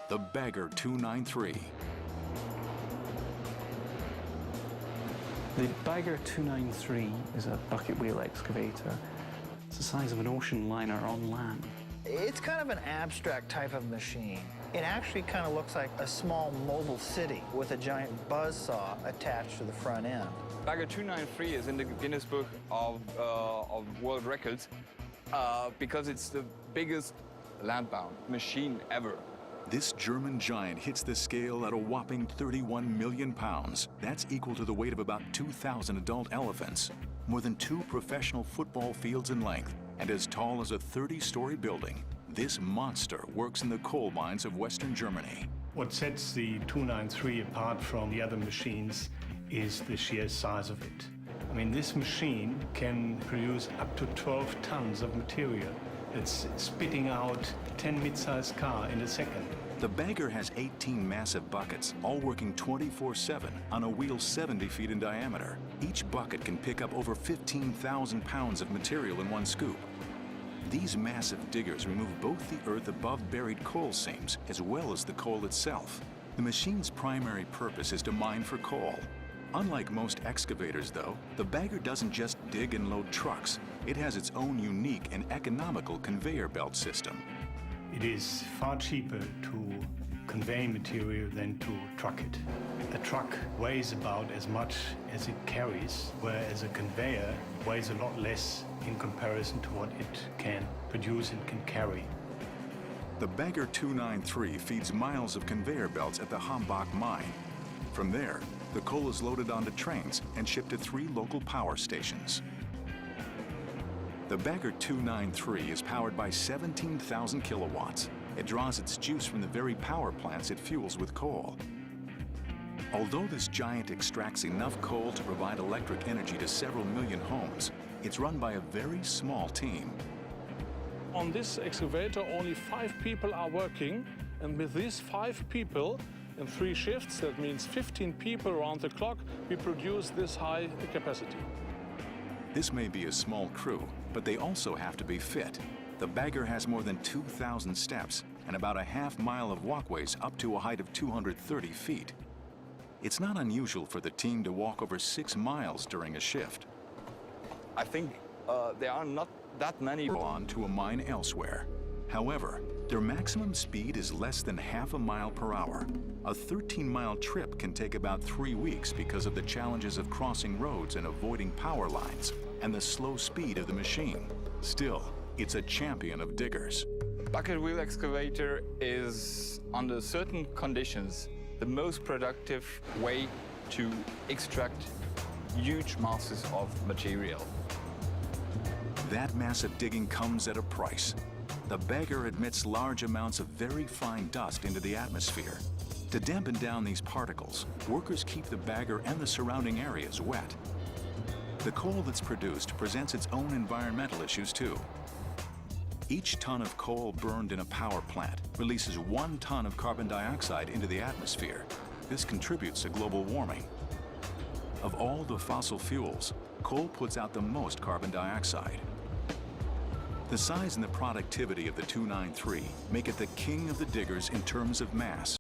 the Bagger 293. The Bagger 293 is a bucket wheel excavator. It's the size of an ocean liner on land. It's kind of an abstract type of machine. It actually kind of looks like a small mobile city with a giant buzzsaw attached to the front end. Bagger 293 is in the Guinness Book of World Records because it's the biggest land-bound machine ever. This German giant hits the scale at a whopping 31 million pounds. That's equal to the weight of about 2,000 adult elephants, more than 2 professional football fields in length, and as tall as a 30-story building. This monster works in the coal mines of Western Germany. What sets the 293 apart from the other machines is the sheer size of it. I mean, this machine can produce up to 12 tons of material. It's spitting out 10 mid-sized cars in a second. The Bagger has 18 massive buckets, all working 24/7 on a wheel 70 feet in diameter. Each bucket can pick up over 15,000 pounds of material in one scoop. These massive diggers remove both the earth above buried coal seams as well as the coal itself. The machine's primary purpose is to mine for coal. Unlike most excavators, though, the Bagger doesn't just dig and load trucks. It has its own unique and economical conveyor belt system. It is far cheaper to convey material than to truck it. A truck weighs about as much as it carries, whereas a conveyor weighs a lot less in comparison to what it can produce and can carry. The Bagger 293 feeds miles of conveyor belts at the Hambach mine. From there, the coal is loaded onto trains and shipped to 3 local power stations. The Bagger 293 is powered by 17,000 kilowatts. It draws its juice from the very power plants it fuels with coal. Although this giant extracts enough coal to provide electric energy to several million homes, it's run by a very small team. On this excavator, only 5 people are working, and with these 5 people, in 3 shifts, that means 15 people around the clock, we produce this high capacity. This may be a small crew, but they also have to be fit. The Bagger has more than 2,000 steps and about a half mile of walkways up to a height of 230 feet. It's not unusual for the team to walk over 6 miles during a shift. I think there are not that many On to a mine elsewhere. However, their maximum speed is less than half a mile per hour. A 13-mile trip can take about 3 weeks because of the challenges of crossing roads and avoiding power lines and the slow speed of the machine. Still, it's a champion of diggers. Bucket wheel excavator is, under certain conditions, the most productive way to extract huge masses of material. That massive digging comes at a price. The Bagger emits large amounts of very fine dust into the atmosphere. To dampen down these particles, workers keep the Bagger and the surrounding areas wet. The coal that's produced presents its own environmental issues too. Each ton of coal burned in a power plant releases 1 ton of carbon dioxide into the atmosphere. This contributes to global warming. Of all the fossil fuels, coal puts out the most carbon dioxide. The size and the productivity of the 293 make it the king of the diggers in terms of mass.